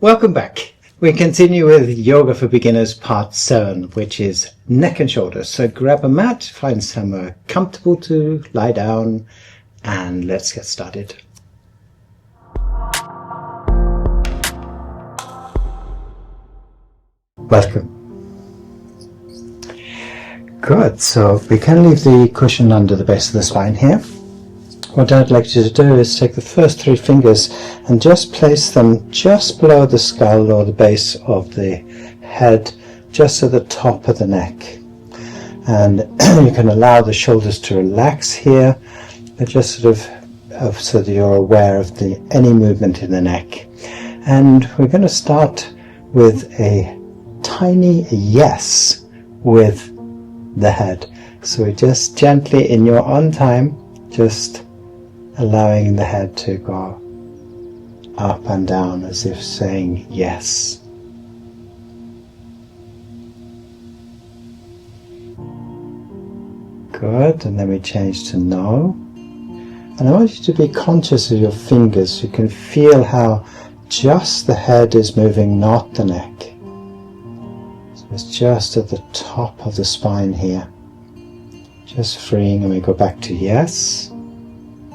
Welcome back. We continue with Yoga for Beginners Part 7, which is neck and shoulders. So grab a mat, find somewhere comfortable to lie down, and let's get started. Welcome. Good, so we can leave the cushion under the base of the spine here. What I'd like you to do is take the first 3 fingers and just place them just below the skull or the base of the head, just at the top of the neck. And you can allow the shoulders to relax here, but just sort of so that you're aware of any movement in the neck. And we're going to start with a tiny yes with the head. So we just gently, in your own time, just allowing the head to go up and down as if saying yes. Good, and then we change to no. And I want you to be conscious of your fingers. You can feel how just the head is moving, not the neck. So it's just at the top of the spine here. Just freeing, and we go back to yes.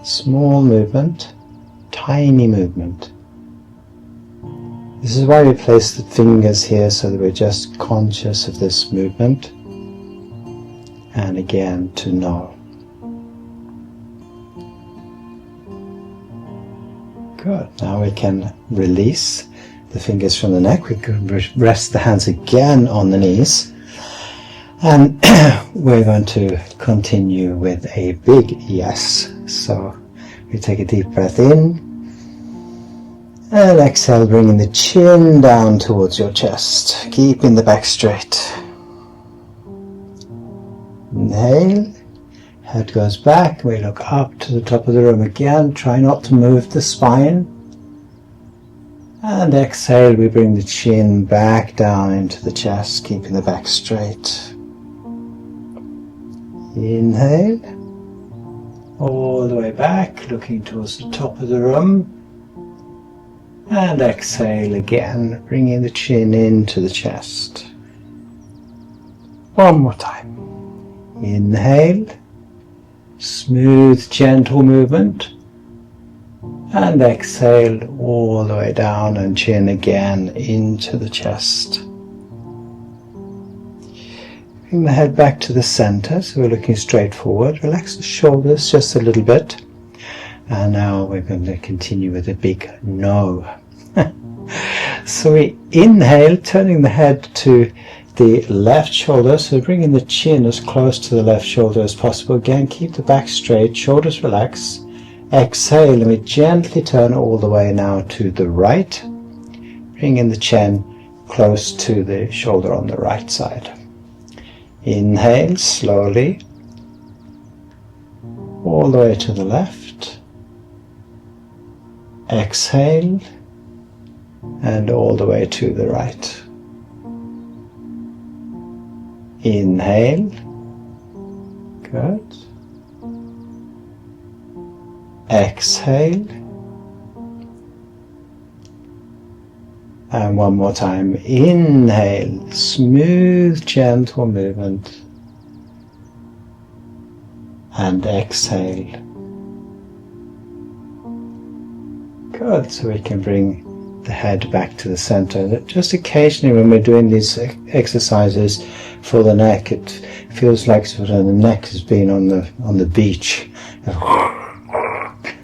Small movement, tiny movement. This is why we place the fingers here, so that we're just conscious of this movement. And again to no. Good. Now we can release the fingers from the neck. We can rest the hands again on the knees. And we're going to continue with a big yes. So we take a deep breath in and exhale, bringing the chin down towards your chest, keeping the back straight. Inhale, head goes back, we look up to the top of the room again, try not to move the spine. And exhale, we bring the chin back down into the chest, keeping the back straight. Inhale, all the way back, looking towards the top of the room. And exhale again, bringing the chin into the chest. One more time. Inhale, smooth, gentle movement. And exhale all the way down and chin again into the chest. Bring the head back to the center, so we're looking straight forward. Relax the shoulders just a little bit. And now we're going to continue with a big no. So we inhale, turning the head to the left shoulder, so bringing the chin as close to the left shoulder as possible. Again, keep the back straight, shoulders relax. Exhale, and we gently turn all the way now to the right, bringing the chin close to the shoulder on the right side. Inhale slowly, all the way to the left. Exhale, and all the way to the right. Inhale, good. Exhale, and one more time. Inhale, smooth, gentle movement, and exhale. Good, so we can bring the head back to the center. Just occasionally when we're doing these exercises for the neck, it feels like sort of the neck has been on the beach.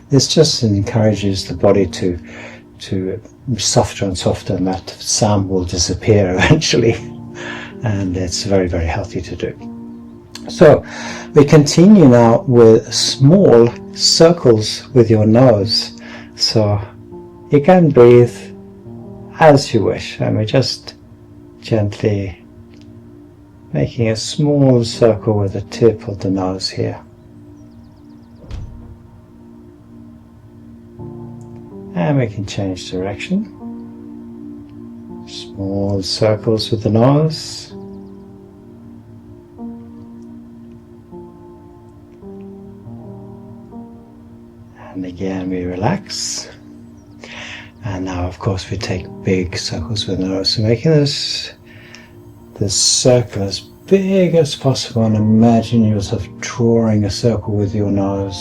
This just encourages the body to be softer and softer, and that sound will disappear eventually. And it's very, very healthy to do. So we continue now with small circles with your nose. So you can breathe as you wish, and we're just gently making a small circle with the tip of the nose here. And we can change direction. Small circles with the nose. And again we relax. And now of course we take big circles with the nose. So making this circle as big as possible, and imagine yourself drawing a circle with your nose.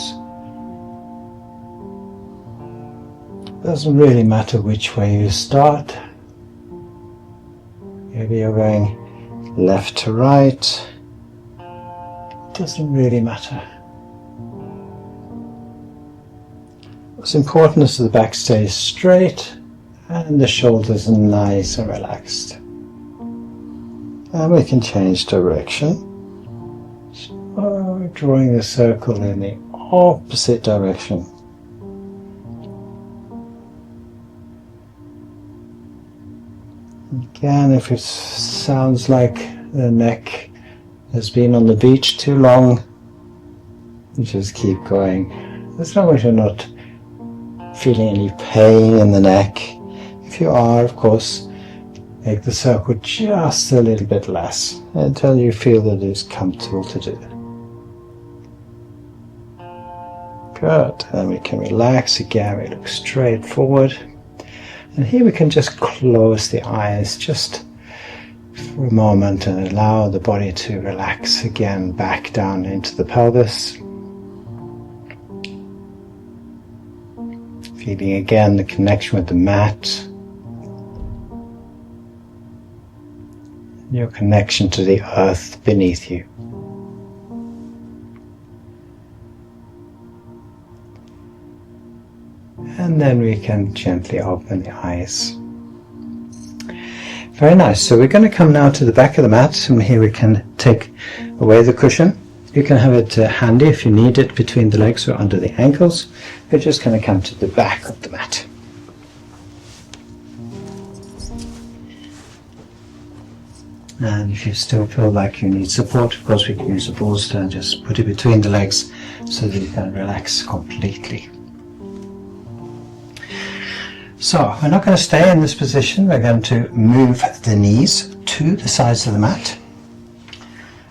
Doesn't really matter which way you start. Maybe you're going left to right. Doesn't really matter. What's important is that the back stays straight and the shoulders are nice and relaxed. And we can change direction. So drawing the circle in the opposite direction. Again, if it sounds like the neck has been on the beach too long, just keep going. As long as you're not feeling any pain in the neck. If you are, of course, make the circle just a little bit less until you feel that it is comfortable to do. Good. Then we can relax again. We look straight forward. And here we can just close the eyes just for a moment and allow the body to relax again back down into the pelvis. Feeling again the connection with the mat. Your connection to the earth beneath you. And then we can gently open the eyes. Very nice. So we're going to come now to the back of the mat, and here we can take away the cushion. You can have it handy if you need it between the legs or under the ankles. We're just going to come to the back of the mat. And if you still feel like you need support, of course we can use a bolster and just put it between the legs so that you can relax completely. So we're not going to stay in this position. We're going to move the knees to the sides of the mat.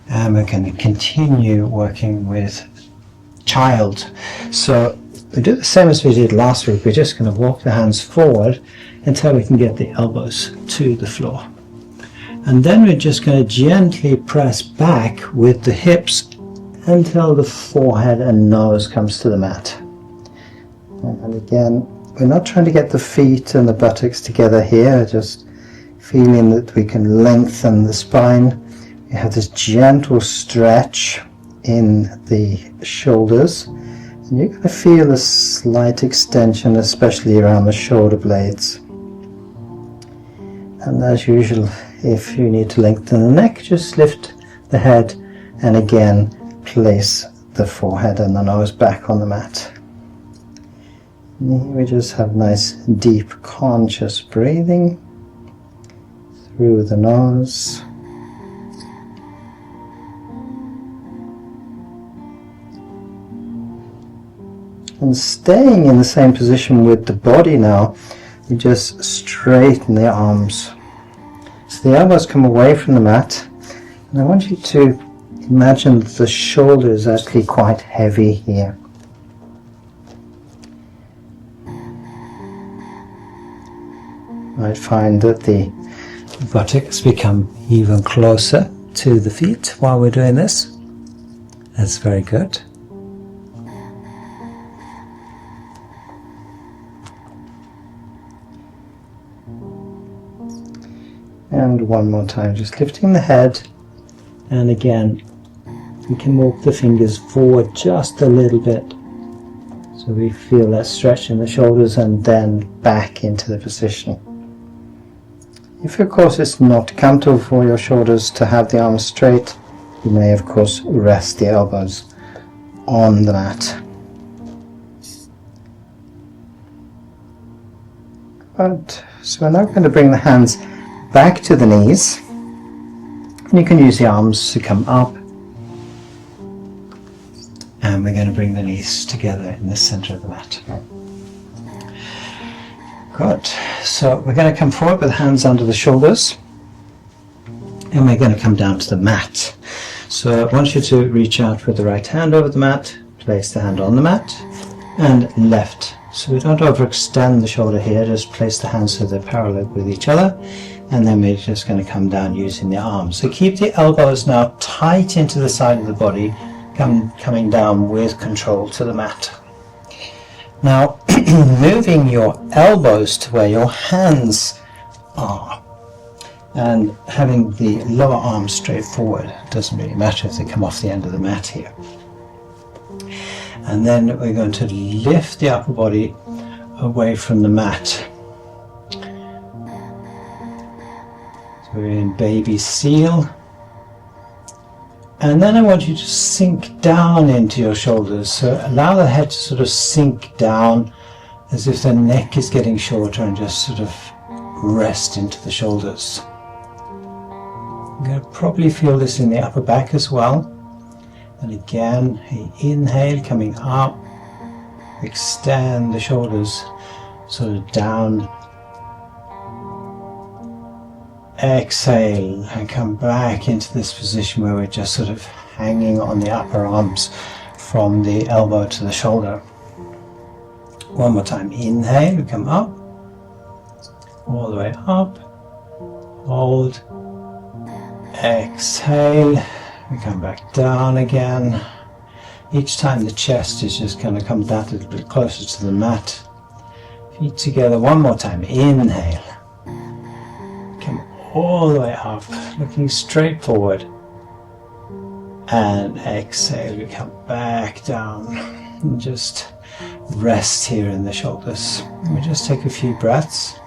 And we're going to continue working with child. So we do the same as we did last week. We're just going to walk the hands forward until we can get the elbows to the floor. And then we're just going to gently press back with the hips until the forehead and nose comes to the mat. And again, we're not trying to get the feet and the buttocks together here, just feeling that we can lengthen the spine. We have this gentle stretch in the shoulders, and you're going to feel a slight extension, especially around the shoulder blades. And as usual, if you need to lengthen the neck, just lift the head and again place the forehead and the nose back on the mat. And here we just have nice deep conscious breathing through the nose. And staying in the same position with the body now, you just straighten the arms. So the elbows come away from the mat, and I want you to imagine that the shoulder is actually quite heavy here. You might find that the buttocks become even closer to the feet while we're doing this. That's very good. And one more time, just lifting the head, and again we can walk the fingers forward just a little bit so we feel that stretch in the shoulders, and then back into the position. If of course it's not comfortable for your shoulders to have the arms straight, you may of course rest the elbows on the mat. So we're now going to bring the hands back to the knees, and you can use the arms to come up, and we're going to bring the knees together in the center of the mat. Good. So we're going to come forward with hands under the shoulders, and we're going to come down to the mat. So I want you to reach out with the right hand over the mat, place the hand on the mat, and left So we don't overextend the shoulder here, just place the hands so they're parallel with each other, and then we're just going to come down using the arms. So keep the elbows now tight into the side of the body, coming down with control to the mat. Now moving your elbows to where your hands are, and having the lower arms straight forward. It doesn't really matter if they come off the end of the mat here. And then we're going to lift the upper body away from the mat. So we're in baby seal. And then I want you to sink down into your shoulders. So allow the head to sort of sink down as if the neck is getting shorter, and just sort of rest into the shoulders. You're going to probably feel this in the upper back as well. And again, inhale, coming up, extend the shoulders sort of down. Exhale and come back into this position where we're just sort of hanging on the upper arms from the elbow to the shoulder. One more time, inhale, we come up, all the way up, hold, exhale. We come back down again. Each time the chest is just going to come down a little bit closer to the mat. Feet together one more time. Inhale. Come all the way up, looking straight forward. And exhale, we come back down. And just rest here in the shoulders. And we just take a few breaths.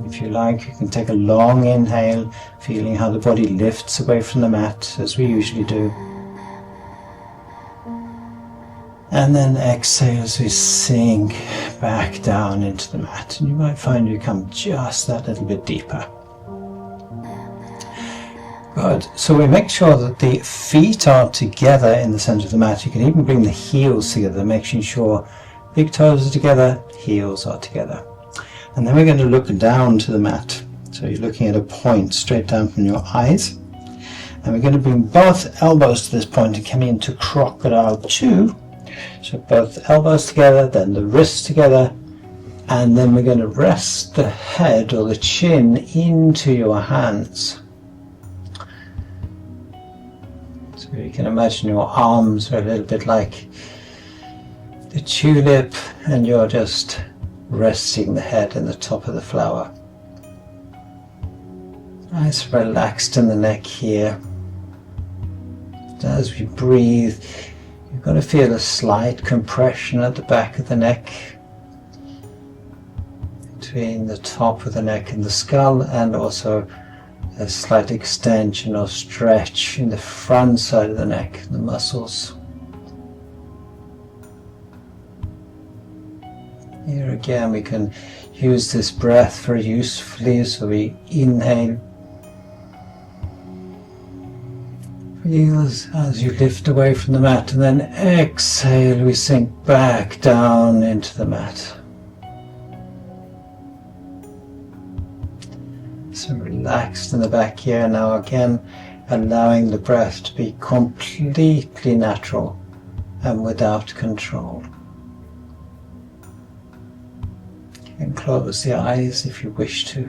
If you like, you can take a long inhale, feeling how the body lifts away from the mat, as we usually do. And then exhale as we sink back down into the mat. And you might find you come just that little bit deeper. Good. So we make sure that the feet are together in the center of the mat. You can even bring the heels together, making sure big toes are together, heels are together. And then we're going to look down to the mat. So you're looking at a point straight down from your eyes. And we're going to bring both elbows to this point and come into Crocodile 2. So both elbows together, then the wrists together. And then we're going to rest the head or the chin into your hands. So you can imagine your arms are a little bit like the tulip, and you're just resting the head in the top of the flower. Nice, relaxed in the neck here. As we breathe, you're going to feel a slight compression at the back of the neck, between the top of the neck and the skull, and also a slight extension or stretch in the front side of the neck, the muscles. Here again, we can use this breath very usefully. So we inhale, feel as you lift away from the mat, and then exhale, we sink back down into the mat. So relaxed in the back here now, again allowing the breath to be completely natural and without control. And close the eyes if you wish to.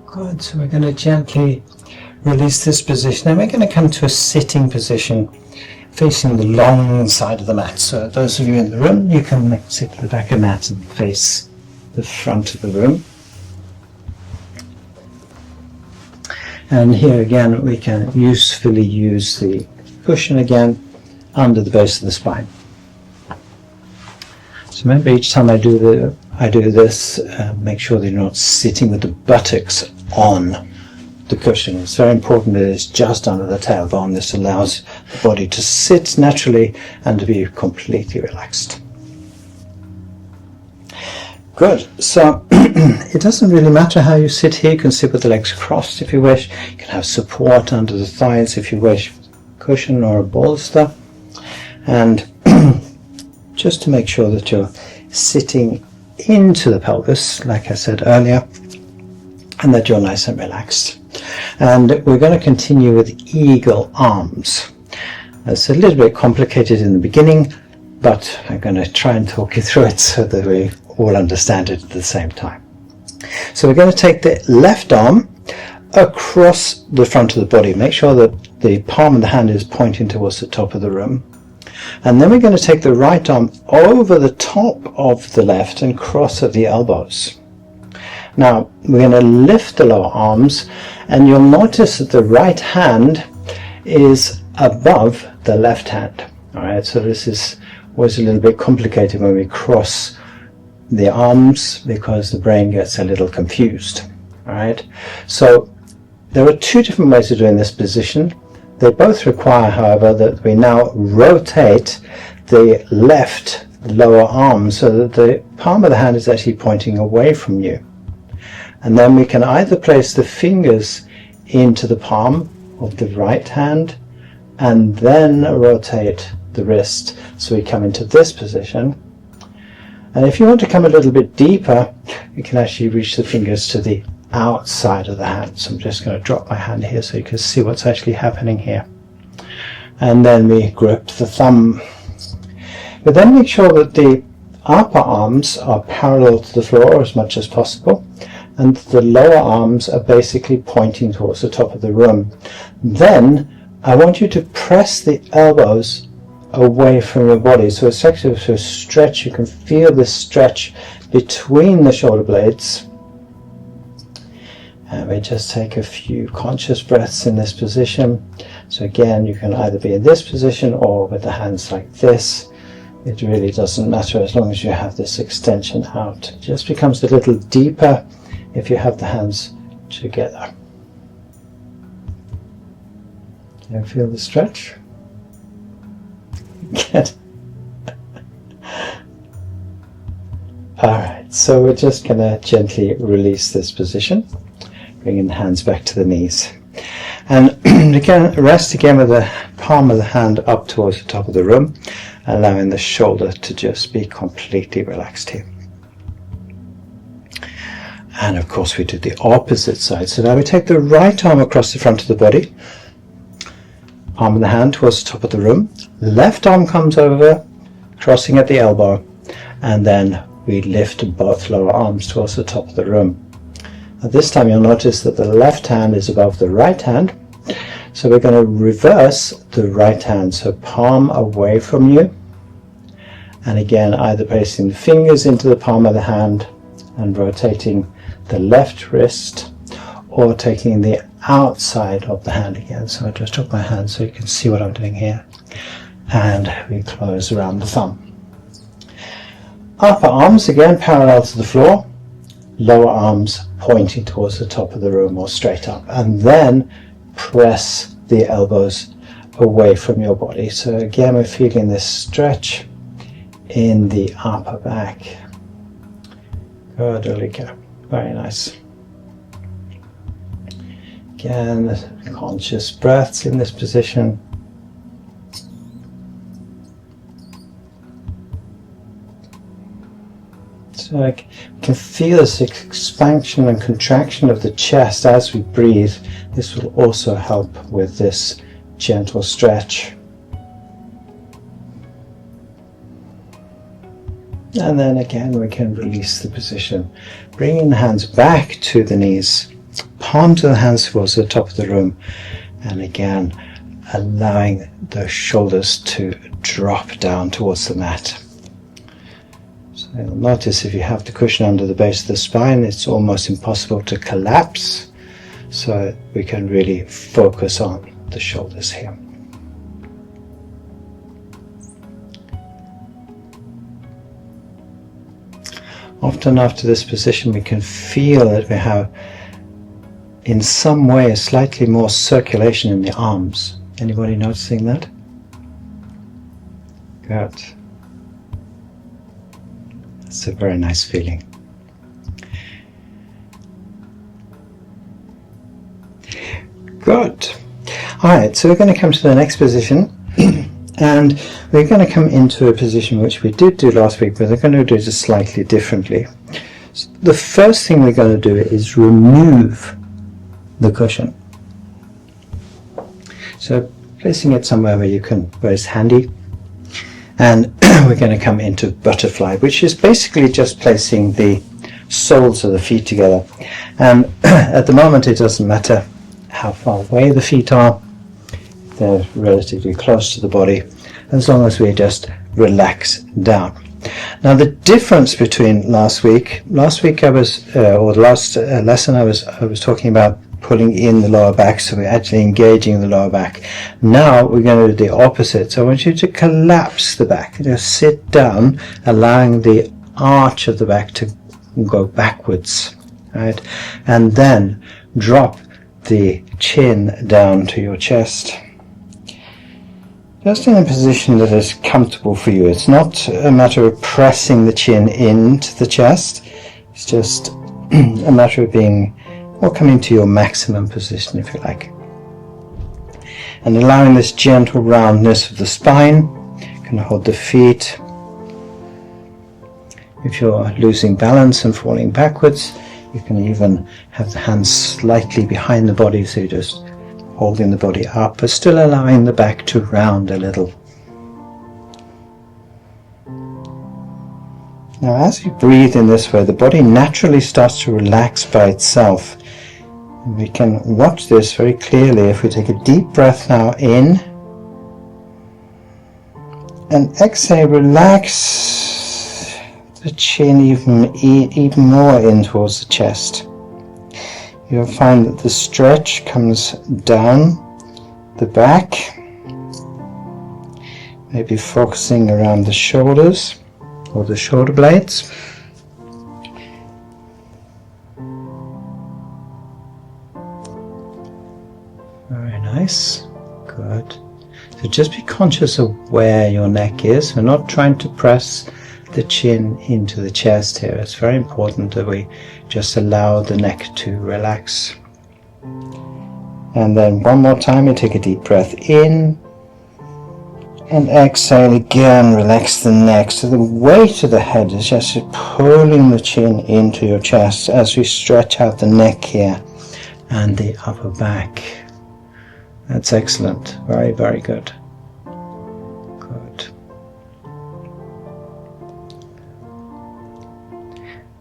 Good, so we're going to gently release this position, and we're going to come to a sitting position facing the long side of the mat. So those of you in the room, you can sit at the back of the mat and face the front of the room. And here again, we can usefully use the cushion again under the base of the spine. So remember, each time I do this, make sure that you're not sitting with the buttocks on the cushion. It's very important that it's just under the tailbone. This allows the body to sit naturally and to be completely relaxed. Good. So it doesn't really matter how you sit here. You can sit with the legs crossed if you wish. You can have support under the thighs if you wish, cushion or a bolster. And just to make sure that you're sitting into the pelvis, like I said earlier, and that you're nice and relaxed. And we're going to continue with eagle arms. It's a little bit complicated in the beginning, but I'm going to try and talk you through it so that we all understand it at the same time. So we're going to take the left arm across the front of the body. Make sure that the palm of the hand is pointing towards the top of the room. And then we're going to take the right arm over the top of the left and cross at the elbows. Now we're going to lift the lower arms, and you'll notice that the right hand is above the left hand. Alright, so this is always a little bit complicated when we cross the arms, because the brain gets a little confused. Alright, so there are two different ways of doing this position. They both require, however, that we now rotate the left lower arm so that the palm of the hand is actually pointing away from you. And then we can either place the fingers into the palm of the right hand and then rotate the wrist so we come into this position. And if you want to come a little bit deeper, you can actually reach the fingers to the outside of the hand. So I'm just going to drop my hand here so you can see what's actually happening here. And then we grip the thumb. But then make sure that the upper arms are parallel to the floor as much as possible, and the lower arms are basically pointing towards the top of the room. Then I want you to press the elbows away from your body. So it's actually a stretch. You can feel this stretch between the shoulder blades. And we just take a few conscious breaths in this position. So again, you can either be in this position or with the hands like this. It really doesn't matter as long as you have this extension out. It just becomes a little deeper if you have the hands together. Can you feel the stretch? Good. Alright, so we're just going to gently release this position, bringing the hands back to the knees. And again, rest again with the palm of the hand up towards the top of the room, allowing the shoulder to just be completely relaxed here. And of course we do the opposite side. So now we take the right arm across the front of the body, palm of the hand towards the top of the room, left arm comes over, crossing at the elbow, and then we lift both lower arms towards the top of the room. At this time you'll notice that the left hand is above the right hand, so we're going to reverse the right hand, so palm away from you, and again either placing the fingers into the palm of the hand and rotating the left wrist, or taking the outside of the hand again. So I just took my hand so you can see what I'm doing here, and we close around the thumb. Upper arms again parallel to the floor, lower arms pointing towards the top of the room or straight up, and then press the elbows away from your body. So again we're feeling this stretch in the upper back. Good, Ulrika. Very nice. Again, conscious breaths in this position. So I can feel this expansion and contraction of the chest as we breathe. This will also help with this gentle stretch. And then again we can release the position, bringing the hands back to the knees, palms of the hands towards the top of the room, and again allowing the shoulders to drop down towards the mat. So you'll notice if you have the cushion under the base of the spine, it's almost impossible to collapse, so we can really focus on the shoulders here. Often after this position we can feel that we have in some way slightly more circulation in the arms. Anybody noticing that? Good. That's a very nice feeling. Good. Alright, so we're going to come to the next position And we're going to come into a position which we did do last week, but we're going to do it slightly differently. So the first thing we're going to do is remove the cushion. So placing it somewhere where it's handy. And we're going to come into butterfly, which is basically just placing the soles of the feet together. And at the moment it doesn't matter how far away the feet are. They're relatively close to the body, as long as we just relax down. Now the difference between last week I was, or the last lesson I was talking about pulling in the lower back, so we're actually engaging the lower back. Now we're going to do the opposite. So I want you to collapse the back, just sit down, allowing the arch of the back to go backwards, right? And then drop the chin down to your chest. Just in a position that is comfortable for you. It's not a matter of pressing the chin into the chest. It's just a matter of being, or coming to your maximum position, if you like. And allowing this gentle roundness of the spine. You can hold the feet. If you're losing balance and falling backwards, you can even have the hands slightly behind the body, so you're just holding the body up, but still allowing the back to round a little. Now as you breathe in this way, the body naturally starts to relax by itself. And we can watch this very clearly if we take a deep breath now in, and exhale, relax the chin even more in towards the chest. You'll find that the stretch comes down the back, maybe focusing around the shoulders or the shoulder blades. Very nice, good. So just be conscious of where your neck is. We're not trying to press the chin into the chest here. It's very important that we just allow the neck to relax. And then one more time, you take a deep breath in and exhale again, relax the neck. So the weight of the head is just pulling the chin into your chest as we stretch out the neck here and the upper back. That's excellent. Very, very good. Good.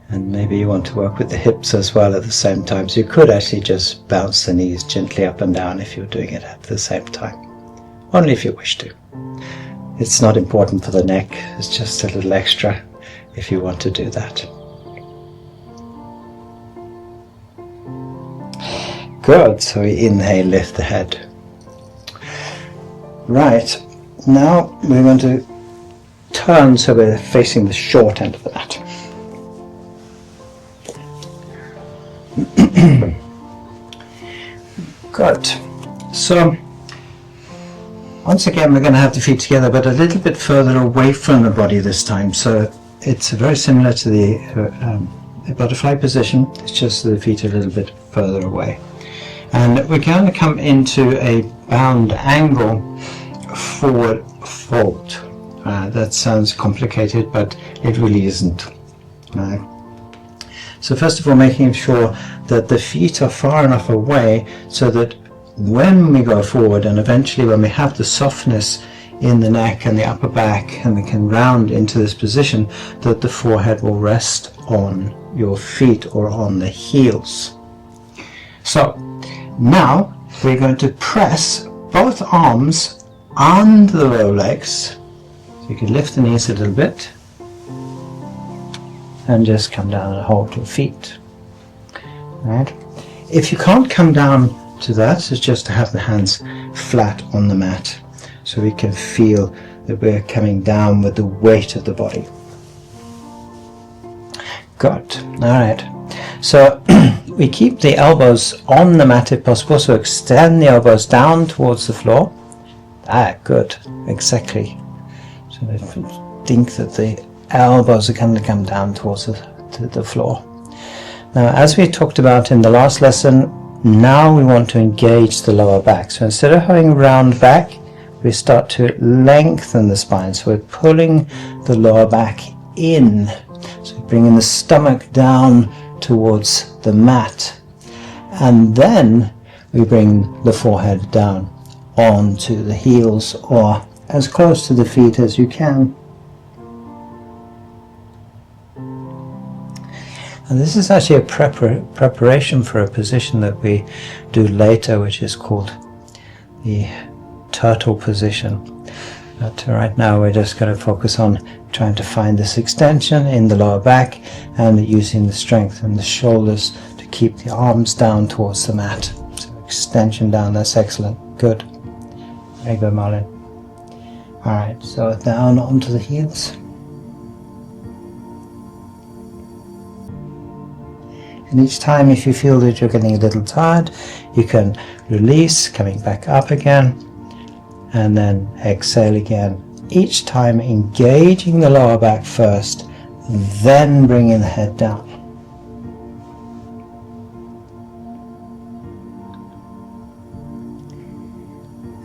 And maybe you want to work with the hips as well at the same time. So you could actually just bounce the knees gently up and down if you're doing it at the same time. Only if you wish to. It's not important for the neck. It's just a little extra if you want to do that. Good. So we inhale, lift the head. Right. Now we're going to turn so we're facing the short end of the mat. Good. So once again we're going to have the feet together, but a little bit further away from the body this time. So it's very similar to the butterfly position. It's just the feet are a little bit further away. And we're going to come into a bound angle forward fold. That sounds complicated, but it really isn't. So first of all, making sure that the feet are far enough away so that when we go forward, and eventually when we have the softness in the neck and the upper back and we can round into this position, that the forehead will rest on your feet or on the heels. So now we're going to press both arms under the lower legs. So you can lift the knees a little bit and just come down and hold your feet. Right. If you can't come down to that, it's just to have the hands flat on the mat so we can feel that we're coming down with the weight of the body. Good. Alright. So we keep the elbows on the mat if possible, so extend the elbows down towards the floor. Good. Exactly. So I think that the elbows are going to come down towards the floor. Now, as we talked about in the last lesson, now we want to engage the lower back. So instead of having round back, we start to lengthen the spine. So we're pulling the lower back in. So bringing the stomach down towards the mat. And then we bring the forehead down onto the heels, or as close to the feet as you can. And this is actually a preparation for a position that we do later, which is called the turtle position. But right now we're just going to focus on trying to find this extension in the lower back and using the strength in the shoulders to keep the arms down towards the mat. So extension down, that's excellent. Good. Very good, Marlon. Alright, so down onto the heels. And each time, if you feel that you're getting a little tired, you can release, coming back up again, and then exhale again. Each time engaging the lower back first, then bringing the head down.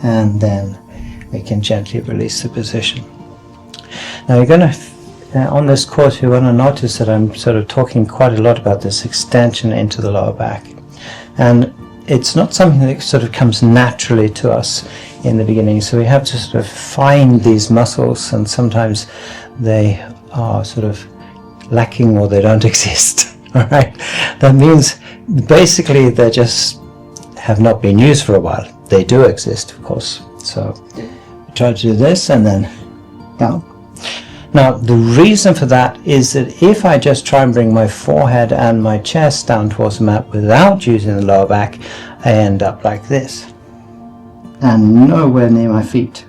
And then we can gently release the position. Now you're going to on this course, you want to notice that I'm sort of talking quite a lot about this extension into the lower back. And it's not something that sort of comes naturally to us in the beginning. So we have to sort of find these muscles, and sometimes they are sort of lacking or they don't exist. All right. That means basically they just have not been used for a while. They do exist, of course. So try to do this and then down. Now, the reason for that is that if I just try and bring my forehead and my chest down towards the mat without using the lower back, I end up like this and nowhere near my feet.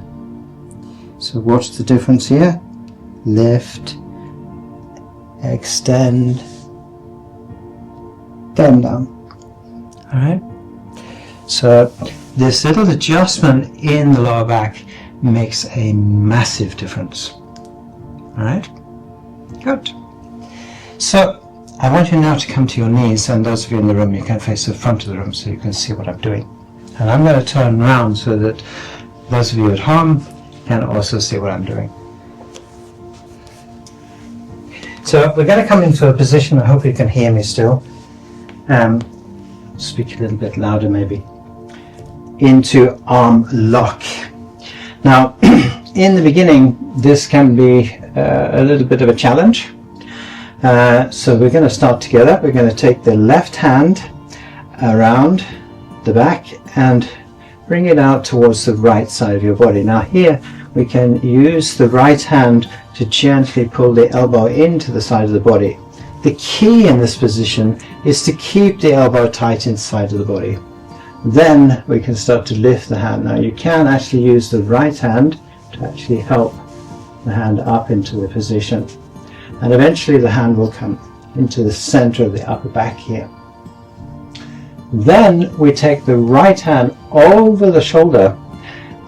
So watch the difference here. Lift, extend, then down. All right. So this little adjustment in the lower back makes a massive difference. All right, good. So I want you now to come to your knees, and those of you in the room, you can face the front of the room so you can see what I'm doing. And I'm going to turn around so that those of you at home can also see what I'm doing. So we're going to come into a position, I hope you can hear me still. Speak a little bit louder maybe. Into arm lock. Now, in the beginning, this can be a little bit of a challenge. So we're going to start together. We're going to take the left hand around the back and bring it out towards the right side of your body. Now here we can use the right hand to gently pull the elbow into the side of the body. The key in this position is to keep the elbow tight inside of the body. Then we can start to lift the hand. Now you can actually use the right hand to actually help the hand up into the position, and eventually the hand will come into the center of the upper back here. Then we take the right hand over the shoulder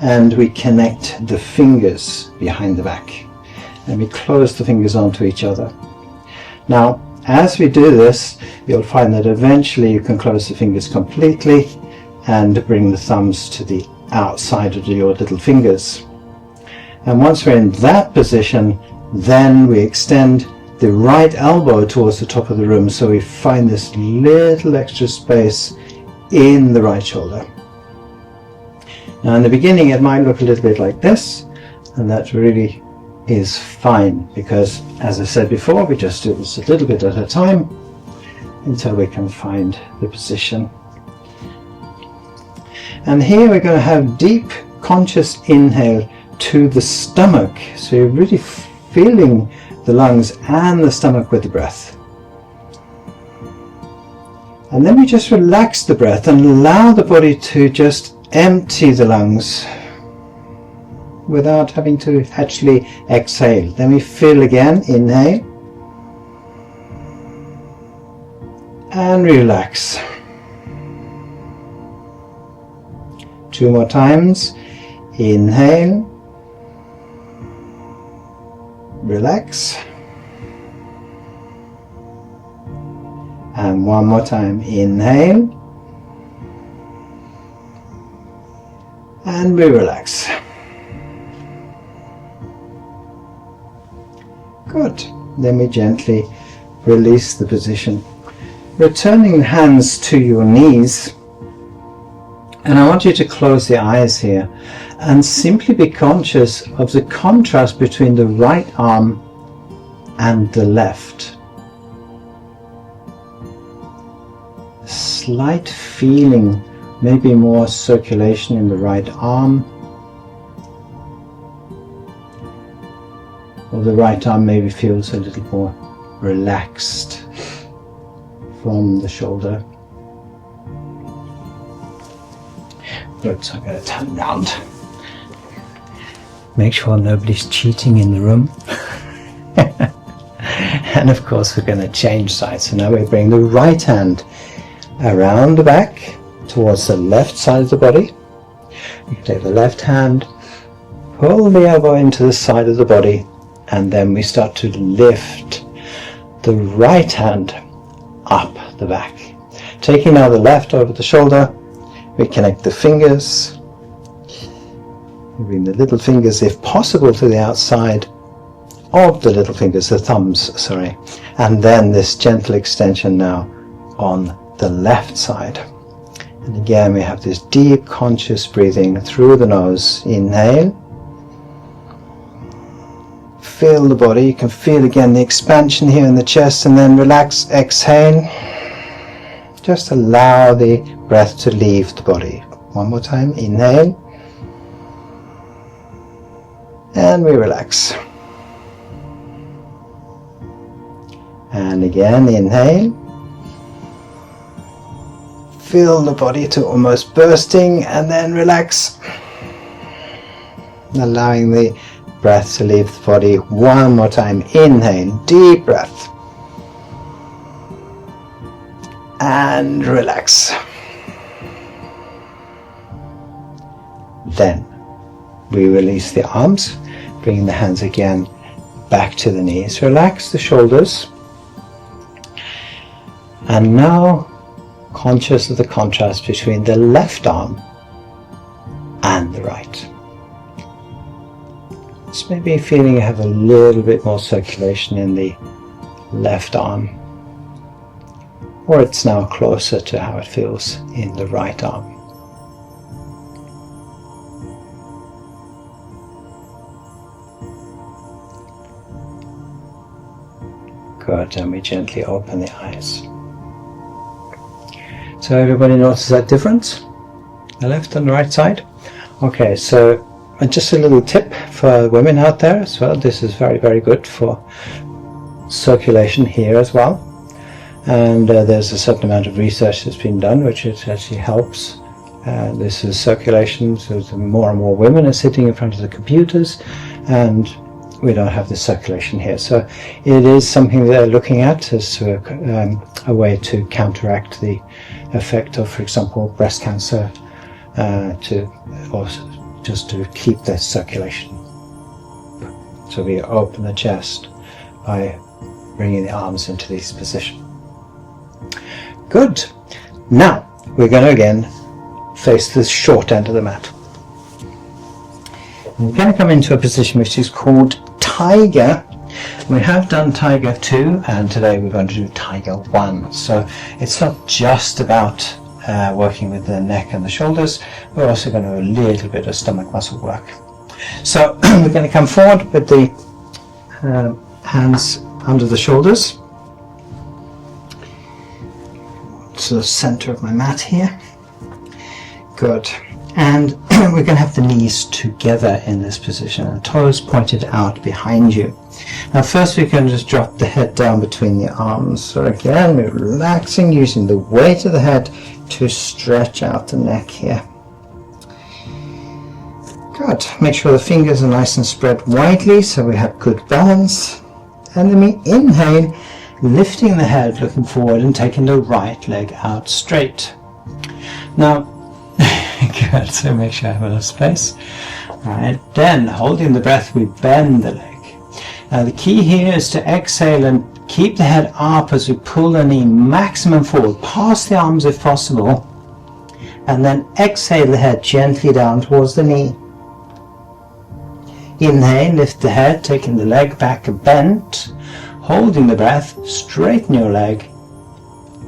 and we connect the fingers behind the back, and we close the fingers onto each other. Now as we do this, you'll find that eventually you can close the fingers completely and bring the thumbs to the outside of your little fingers. And once we're in that position, then we extend the right elbow towards the top of the room, so we find this little extra space in the right shoulder. Now in the beginning it might look a little bit like this, and that really is fine, because as I said before, we just do this a little bit at a time until we can find the position. And here we're going to have deep conscious inhale to the stomach, so you're really feeling the lungs and the stomach with the breath. And then we just relax the breath and allow the body to just empty the lungs without having to actually exhale. Then we fill again, inhale and relax. 2 more times. Inhale, relax, and 1 more time. Inhale and we relax. Good. Then we gently release the position. Returning the hands to your knees. And I want you to close the eyes here and simply be conscious of the contrast between the right arm and the left. Slight feeling, maybe more circulation in the right arm, or the right arm maybe feels a little more relaxed from the shoulder. Good, so I'm going to turn around. Make sure nobody's cheating in the room. And of course we're going to change sides. So now we bring the right hand around the back towards the left side of the body. You can take the left hand, pull the elbow into the side of the body, and then we start to lift the right hand up the back. Taking now the left over the shoulder, we connect the fingers. We bring the little fingers, if possible, to the outside of the little fingers, the thumbs, sorry. And then this gentle extension now on the left side. And again we have this deep conscious breathing through the nose. Inhale. Feel the body. You can feel again the expansion here in the chest, and then relax. Exhale. Just allow the breath to leave the body. One more time. Inhale. And we relax. And again, inhale. Feel the body to almost bursting, and then relax. Allowing the breath to leave the body. One more time. Inhale, deep breath. And relax. Then we release the arms, bringing the hands again back to the knees. Relax the shoulders. And now conscious of the contrast between the left arm and the right. Just maybe feeling you have a little bit more circulation in the left arm, or it's now closer to how it feels in the right arm. Good, and we gently open the eyes. So everybody notices that difference? The left and the right side? Okay, so just a little tip for women out there as well. This is very, very good for circulation here as well. And there's a certain amount of research that's been done which it actually helps. This is circulation, so more and more women are sitting in front of the computers, and we don't have the circulation here. So it is something they're looking at as a way to counteract the effect of, for example, breast cancer, just to keep the circulation. So we open the chest by bringing the arms into this position. Good. Now we're going to again face the short end of the mat. We're going to come into a position which is called Tiger. We have done Tiger 2, and today we're going to do Tiger 1. So it's not just about working with the neck and the shoulders, we're also going to do a little bit of stomach muscle work. So we're going to come forward with the hands under the shoulders to the center of my mat here. Good. And we're going to have the knees together in this position, and toes pointed out behind you. Now first we can just drop the head down between the arms. So again, we're relaxing, using the weight of the head to stretch out the neck here. Good. Make sure the fingers are nice and spread widely so we have good balance. And then we inhale, lifting the head, looking forward, and taking the right leg out straight. Now, good, so make sure I have enough space. Alright, then holding the breath, we bend the leg. Now the key here is to exhale and keep the head up as we pull the knee maximum forward, past the arms if possible, and then exhale the head gently down towards the knee. Inhale, lift the head, taking the leg back bent, holding the breath, straighten your leg,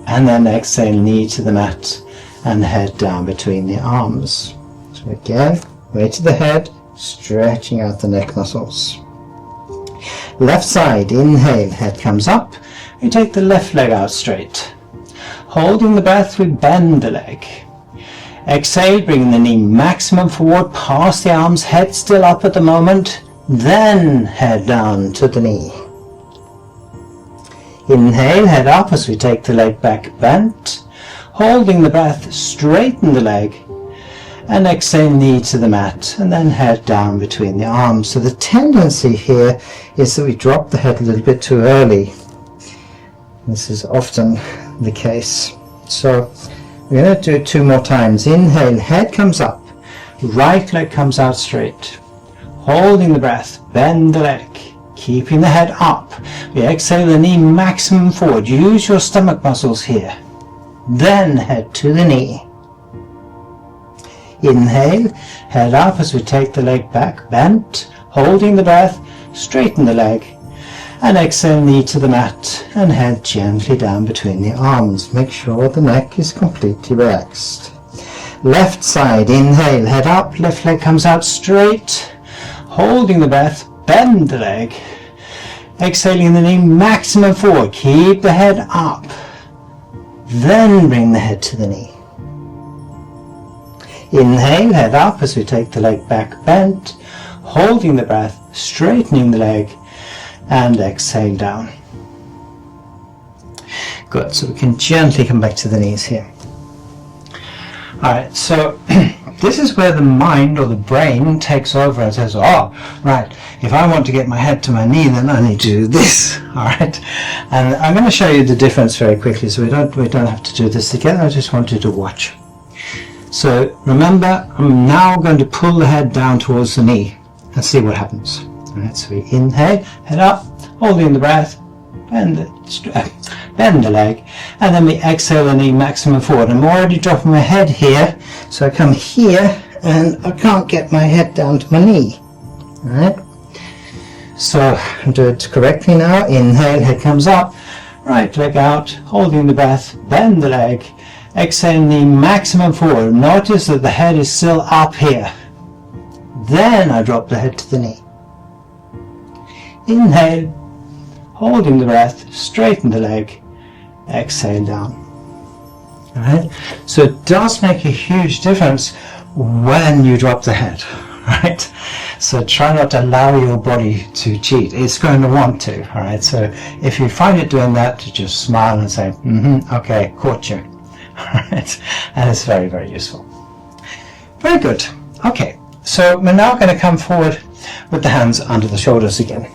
and then exhale, knee to the mat and head down between the arms. So again, weight to the head, stretching out the neck muscles. Left side, inhale, head comes up, we take the left leg out straight. Holding the breath, we bend the leg. Exhale, bring the knee maximum forward, past the arms, head still up at the moment, then head down to the knee. Inhale, head up as we take the leg back bent. Holding the breath, straighten the leg, and exhale, knee to the mat, and then head down between the arms. So the tendency here is that we drop the head a little bit too early. This is often the case. So we're going to do it 2 more times. Inhale, head comes up, right leg comes out straight. Holding the breath, bend the leg, keeping the head up. We exhale, the knee maximum forward. Use your stomach muscles here. Then head to the knee. Inhale, head up as we take the leg back bent. Holding the breath, straighten the leg. And exhale, knee to the mat and head gently down between the arms. Make sure the neck is completely relaxed. Left side, inhale, head up, left leg comes out straight. Holding the breath, bend the leg. Exhaling the knee maximum forward, keep the head up. Then bring the head to the knee. Inhale, head up as we take the leg back bent. Holding the breath, straightening the leg. And exhale down. Good, so we can gently come back to the knees here. Alright, so this is where the mind or the brain takes over and says, oh, right, if I want to get my head to my knee, then I need to do this. Alright, and I'm going to show you the difference very quickly, so we don't have to do this together. I just want you to watch. So remember, I'm now going to pull the head down towards the knee and see what happens. Alright, so we inhale, head up, holding the breath, bend the leg, and then we exhale the knee maximum forward. I'm already dropping my head here, so I come here and I can't get my head down to my knee. Alright, so do it correctly now. Inhale, head comes up, right leg out, holding the breath, bend the leg, exhale, knee maximum forward. Notice that the head is still up here. Then I drop the head to the knee. Inhale, holding the breath, straighten the leg, exhale down. Alright, so it does make a huge difference when you drop the head, right? So try not to allow your body to cheat. It's going to want to, alright? So if you find it doing that, you just smile and say, okay, caught you. Alright, and it's very, very useful. Very good. Okay, so we're now going to come forward with the hands under the shoulders again.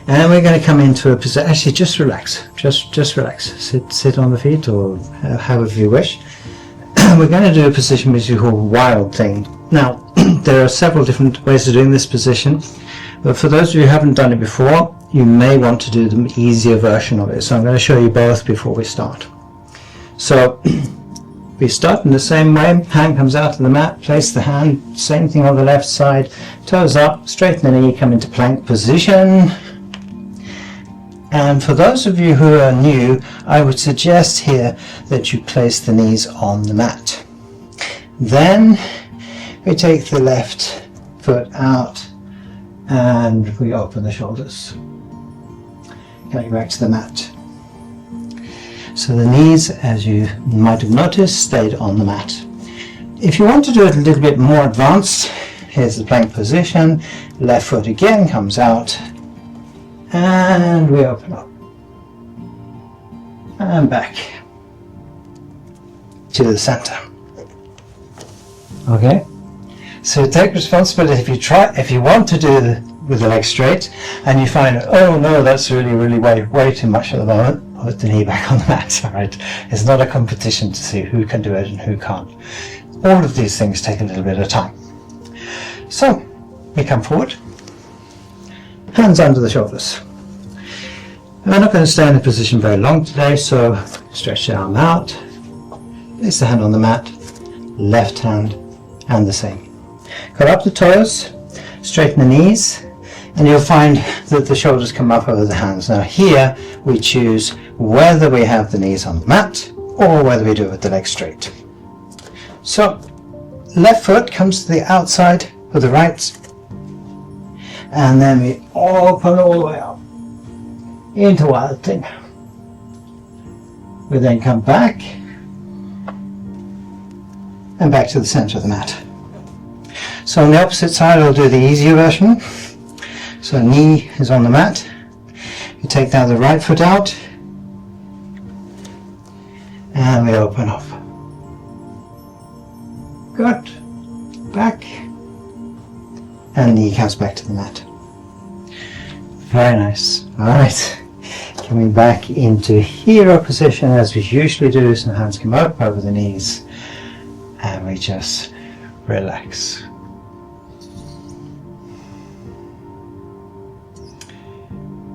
And we're going to come into a position. Actually, just relax. Just relax. Sit on the feet or however you wish. We're going to do a position which we call wild thing. Now, there are several different ways of doing this position, but for those of you who haven't done it before, you may want to do the easier version of it. So I'm going to show you both before we start. So we start in the same way. Hand comes out of the mat. Place the hand. Same thing on the left side. Toes up. Straighten the knee. Come into plank position. And for those of you who are new, I would suggest here that you place the knees on the mat. Then we take the left foot out and we open the shoulders. Coming back to the mat. So the knees, as you might have noticed, stayed on the mat. If you want to do it a little bit more advanced, here's the plank position. Left foot again comes out. And we open up and back to the center. Okay, so take responsibility. If you want to do with the leg straight and you find, oh no, that's really way too much at the moment, put the knee back on the mat. All right, it's not a competition to see who can do it and who can't. All of these things take a little bit of time. So we come forward. Hands under the shoulders. We're not going to stay in the position very long today, so stretch the arm out, place the hand on the mat, left hand, and the same. Curl up the toes, Straighten the knees, and you'll find that the shoulders come up over the hands. Now here we choose whether we have the knees on the mat or whether we do it with the legs straight. So left foot comes to the outside of the right, and then we open all the way up into Wild Thing. We then come back and back to the center of the mat. So on the opposite side I'll do the easier version. So knee is on the mat. You take now the right foot out and we open up. Good. Back. And knee comes back to the mat. Very nice. Alright. Coming back into hero position as we usually do. So hands come up over the knees and we just relax.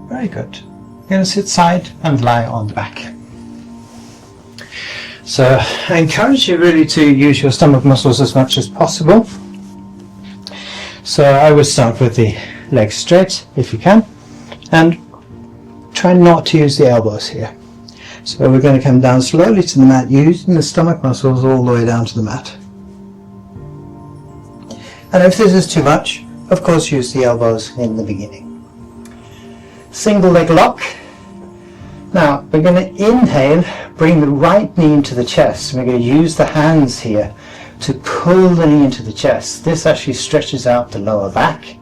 Very good. You're going to sit side and lie on the back. So I encourage you really to use your stomach muscles as much as possible. So I would start with the legs straight if you can, and try not to use the elbows here. So we're going to come down slowly to the mat using the stomach muscles all the way down to the mat. And if this is too much, of course use the elbows in the beginning. Single leg lock. Now we're going to inhale, bring the right knee into the chest. We're going to use the hands here to pull the knee into the chest. This actually stretches out the lower back.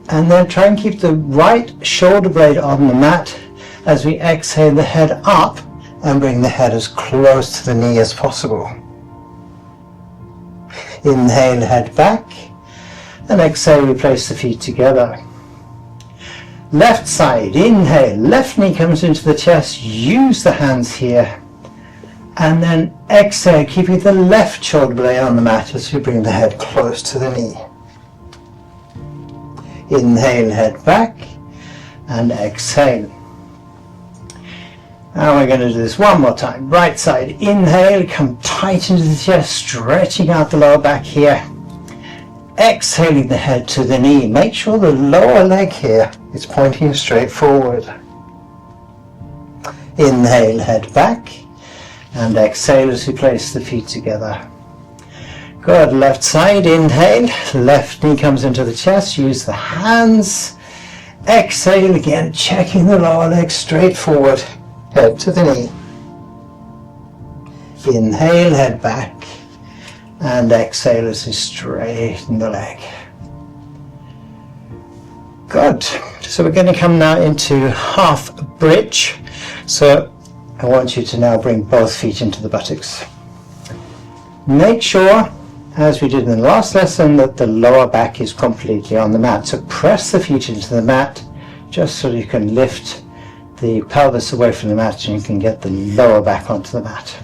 And then try and keep the right shoulder blade on the mat as we exhale the head up and bring the head as close to the knee as possible. Inhale, head back, and exhale, we place the feet together. Left side, inhale, left knee comes into the chest, use the hands here, and then exhale, keeping the left shoulder blade on the mat as we bring the head close to the knee. Inhale, head back, and exhale. Now we're going to do this one more time. Right side, inhale, come tight into the chest, stretching out the lower back here. Exhaling the head to the knee. Make sure the lower leg here is pointing straight forward. Inhale, head back, and exhale as we place the feet together. Good. Left side, inhale, left knee comes into the chest, use the hands. Exhale again, checking the lower leg straight forward, head to the knee. Inhale, head back, and exhale as we straighten the leg. Good. So we're going to come now into half bridge. So I want you to now bring both feet into the buttocks. Make sure, as we did in the last lesson, that the lower back is completely on the mat. So press the feet into the mat just so you can lift the pelvis away from the mat and you can get the lower back onto the mat.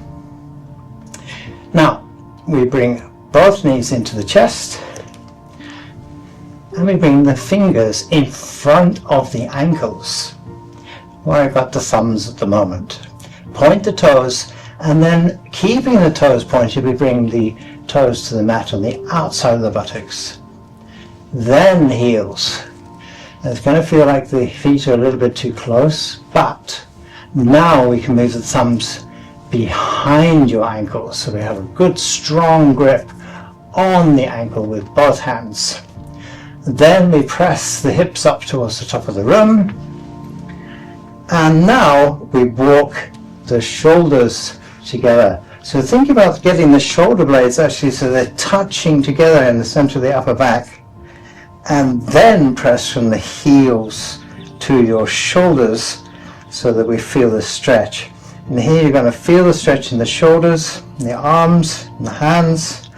Now we bring both knees into the chest and we bring the fingers in front of the ankles where I've got the thumbs at the moment. Point the toes, and then keeping the toes pointed, we bring the toes to the mat on the outside of the buttocks. Then the heels. And it's going to feel like the feet are a little bit too close, but now we can move the thumbs behind your ankles so we have a good strong grip on the ankle with both hands. Then we press the hips up towards the top of the room, and now we walk the shoulders together. So think about getting the shoulder blades actually so they're touching together in the center of the upper back, and then press from the heels to your shoulders so that we feel the stretch. And here you're going to feel the stretch in the shoulders, in the arms, in the hands.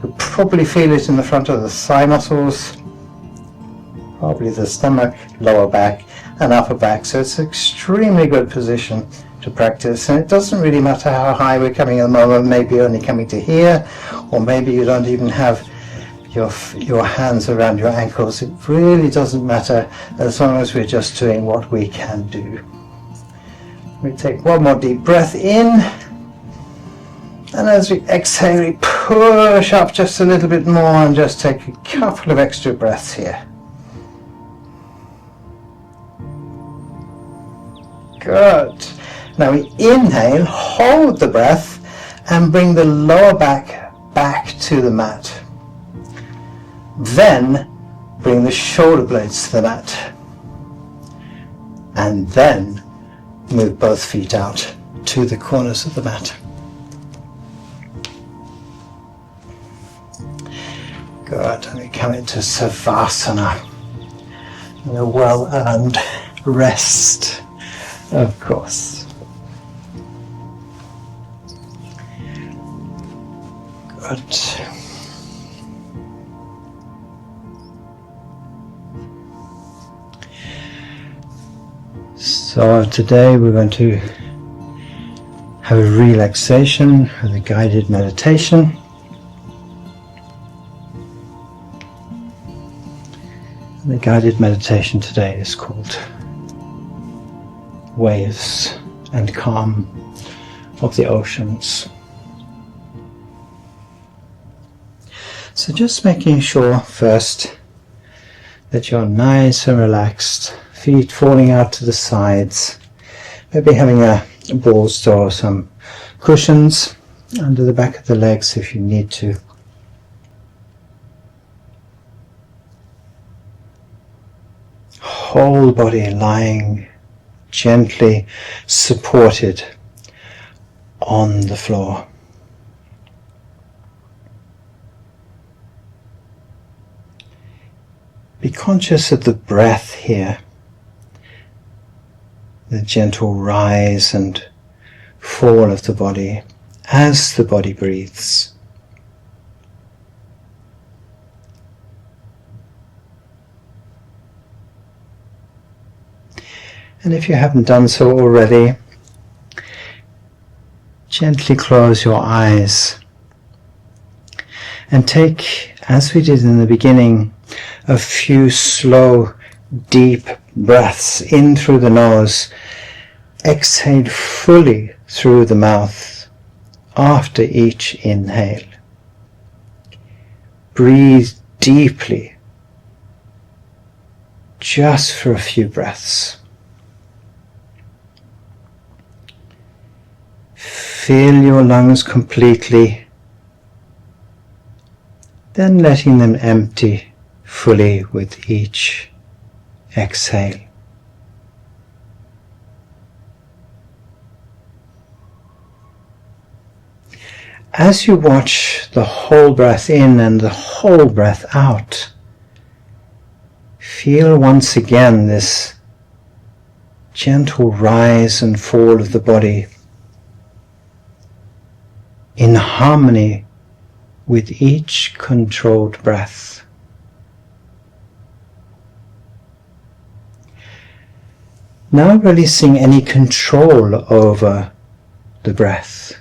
You'll probably feel it in the front of the thigh muscles, probably the stomach, lower back and upper back. So it's an extremely good position to practice, and it doesn't really matter how high we're coming at the moment. Maybe only coming to here, or maybe you don't even have your hands around your ankles. It really doesn't matter as long as we're just doing what we can do. We take one more deep breath in, and as we exhale, we pull push up just a little bit more and just take a couple of extra breaths here. Good. Now we inhale, hold the breath, and bring the lower back to the mat. Then bring the shoulder blades to the mat. And then move both feet out to the corners of the mat. Good. And we come into Savasana. And a well-earned rest, of course. Good. So today we're going to have a relaxation with a guided meditation. The guided meditation today is called Waves and Calm of the Oceans. So just making sure first that you're nice and relaxed, feet falling out to the sides, maybe having a bolster or some cushions under the back of the legs if you need to. Whole body lying gently supported on the floor. Be conscious of the breath here, the gentle rise and fall of the body as the body breathes. And if you haven't done so already, gently close your eyes and take, as we did in the beginning, a few slow, deep breaths in through the nose. Exhale fully through the mouth after each inhale. Breathe deeply, just for a few breaths. Fill your lungs completely, then letting them empty fully with each exhale. As you watch the whole breath in and the whole breath out, feel once again this gentle rise and fall of the body in harmony with each controlled breath. Now releasing any control over the breath,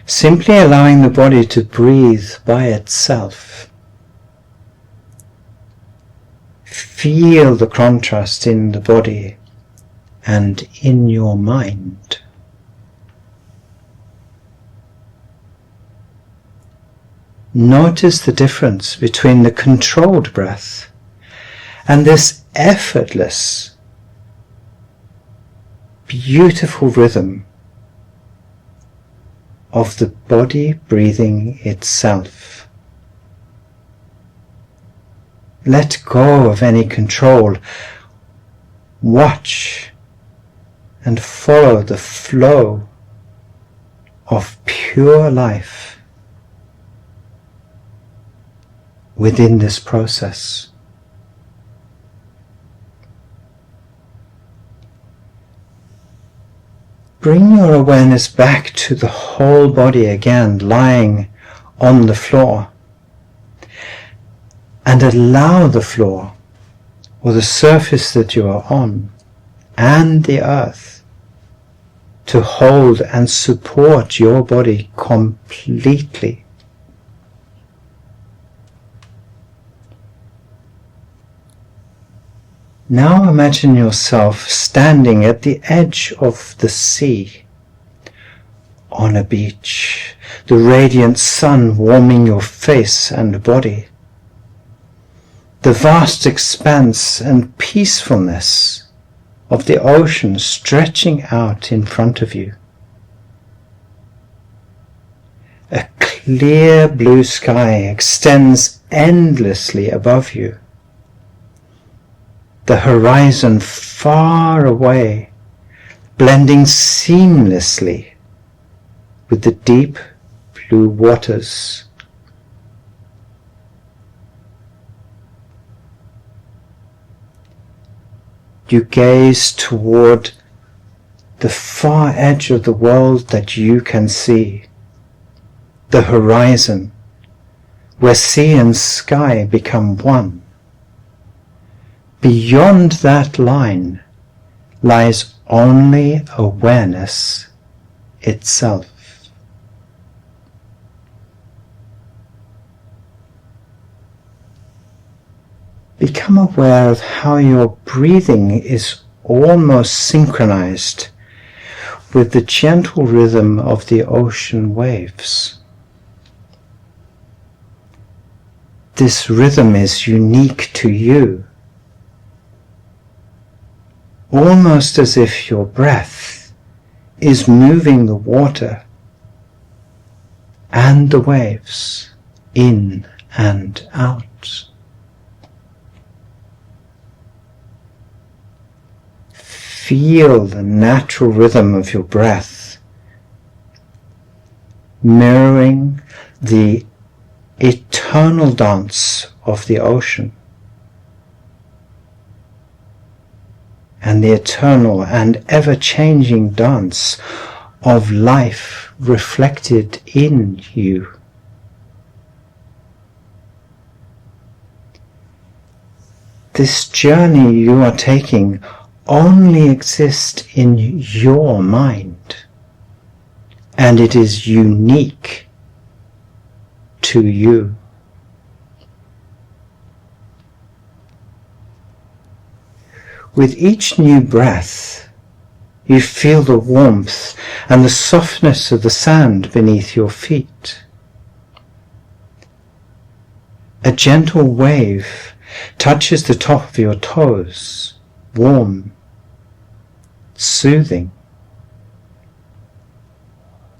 simply allowing the body to breathe by itself. Feel the contrast in the body and in your mind. Notice the difference between the controlled breath and this effortless, beautiful rhythm of the body breathing itself. Let go of any control. Watch and follow the flow of pure life within this process. Bring your awareness back to the whole body again, lying on the floor, and allow the floor, or the surface that you are on, and the earth, to hold and support your body completely. Now imagine yourself standing at the edge of the sea, on a beach, the radiant sun warming your face and body, the vast expanse and peacefulness of the ocean stretching out in front of you. A clear blue sky extends endlessly above you. The horizon far away, blending seamlessly with the deep blue waters. You gaze toward the far edge of the world that you can see, the horizon, where sea and sky become one. Beyond that line lies only awareness itself. Become aware of how your breathing is almost synchronized with the gentle rhythm of the ocean waves. This rhythm is unique to you, almost as if your breath is moving the water and the waves in and out. Feel the natural rhythm of your breath, mirroring the eternal dance of the ocean and the eternal and ever-changing dance of life reflected in you. This journey you are taking only exists in your mind, and it is unique to you. With each new breath, you feel the warmth and the softness of the sand beneath your feet. A gentle wave touches the top of your toes, warm, soothing.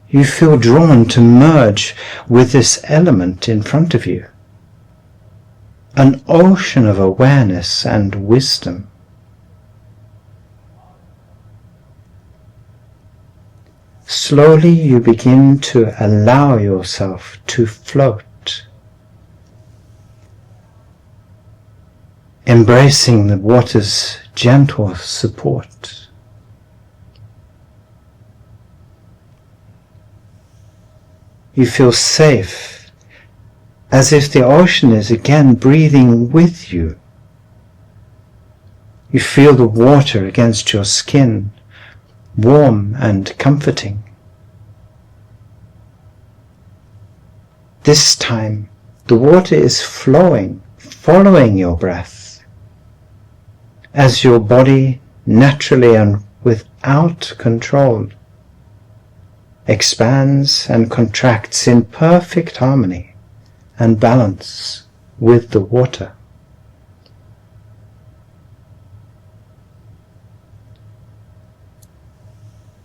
You feel drawn to merge with this element in front of you, an ocean of awareness and wisdom. Slowly you begin to allow yourself to float, embracing the water's gentle support. You feel safe, as if the ocean is again breathing with you. You feel the water against your skin, warm and comforting. This time, the water is flowing, following your breath, as your body naturally and without control expands and contracts in perfect harmony and balance with the water.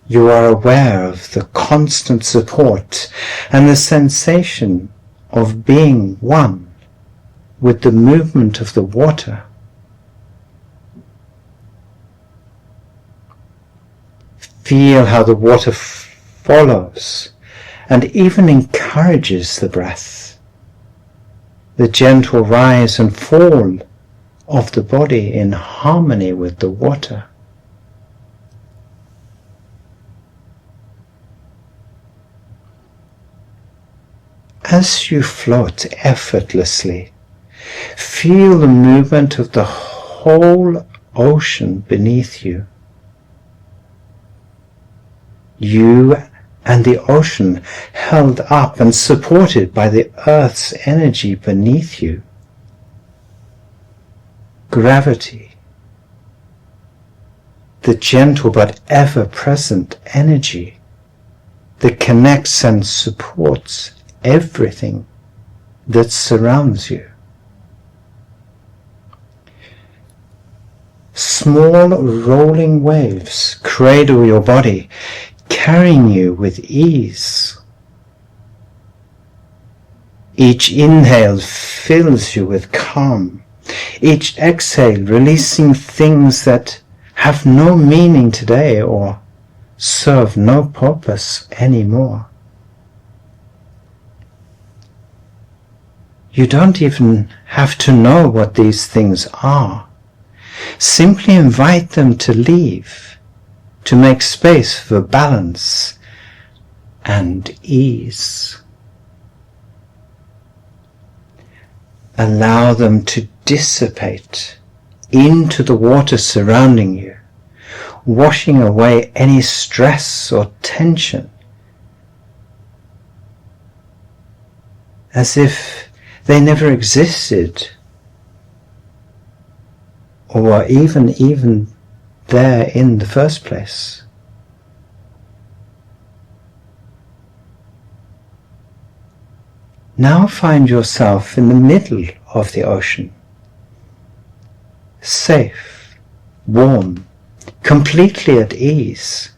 You are aware of the constant support and the sensation of being one with the movement of the water. Feel how the water follows and even encourages the breath, the gentle rise and fall of the body in harmony with the water. As you float effortlessly, feel the movement of the whole ocean beneath you. You and the ocean held up and supported by the earth's energy beneath you. Gravity, the gentle but ever-present energy that connects and supports everything that surrounds you. Small rolling waves cradle your body, carrying you with ease. Each inhale fills you with calm. Each exhale releasing things that have no meaning today or serve no purpose anymore. You don't even have to know what these things are. Simply invite them to leave, to make space for balance and ease. Allow them to dissipate into the water surrounding you, washing away any stress or tension, as if they never existed or were even there in the first place. Now find yourself in the middle of the ocean, safe, warm, completely at ease.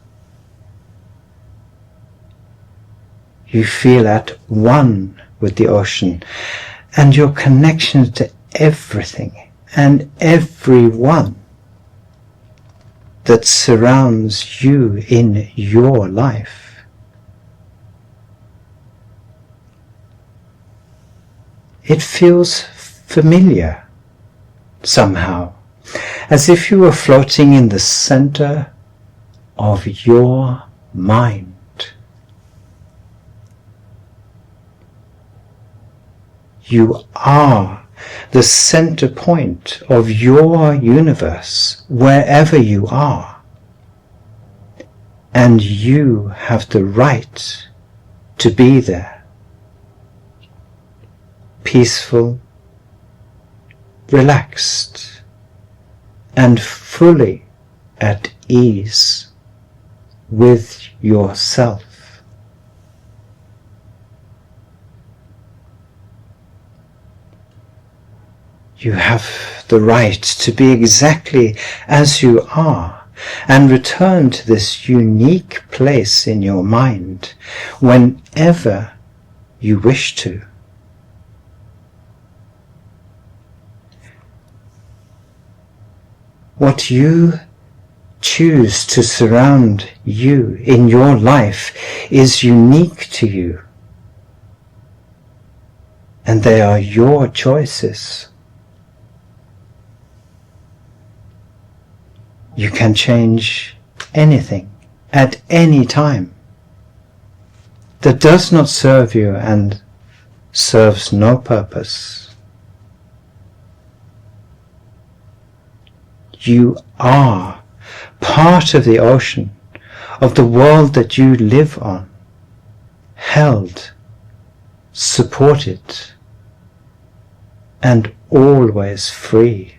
You feel at one with the ocean and your connection to everything and everyone that surrounds you in your life. It feels familiar somehow, as if you were floating in the center of your mind. You are the center point of your universe, wherever you are. And you have the right to be there. Peaceful, relaxed, and fully at ease with yourself. You have the right to be exactly as you are and return to this unique place in your mind whenever you wish to. What you choose to surround you in your life is unique to you, and they are your choices. You can change anything at any time that does not serve you and serves no purpose. You are part of the ocean, of the world that you live on, held, supported, and always free.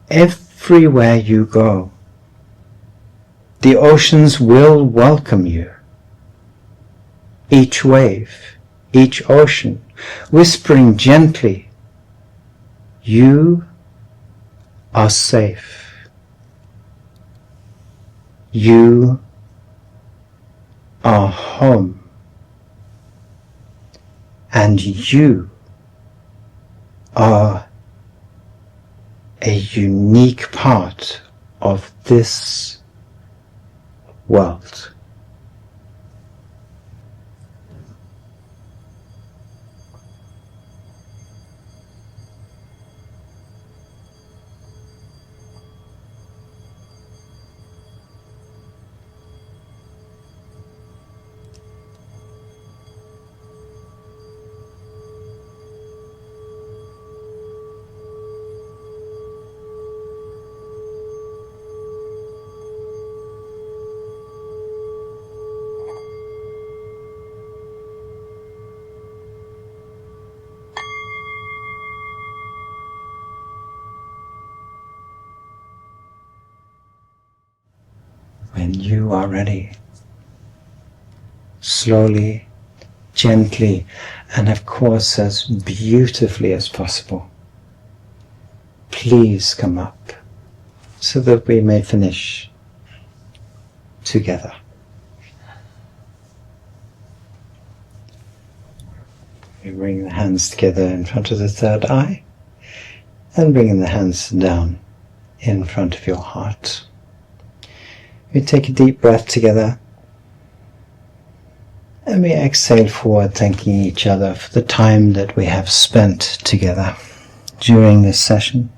Everywhere you go, the oceans will welcome you. Each wave, each ocean, whispering gently, "You are safe. You are home. And you are a unique part of this world." you are ready. Slowly, gently, and of course as beautifully as possible, please come up so that we may finish together. We bring the hands together in front of the third eye and bringing the hands down in front of your heart. We take a deep breath together and we exhale forward, thanking each other for the time that we have spent together during this session.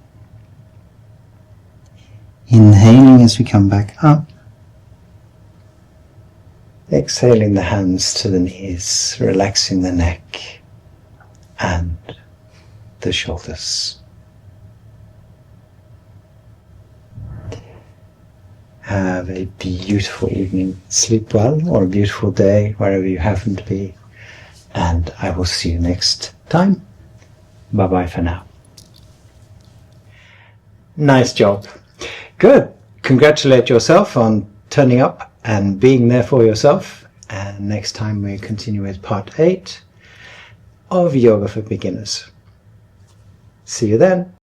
Inhaling as we come back up. Exhaling the hands to the knees, relaxing the neck and the shoulders. Have a beautiful evening. Sleep well, or a beautiful day, wherever you happen to be. And I will see you next time. Bye-bye for now. Nice job. Good. Congratulate yourself on turning up and being there for yourself. And next time we continue with part 8 of Yoga for Beginners. See you then.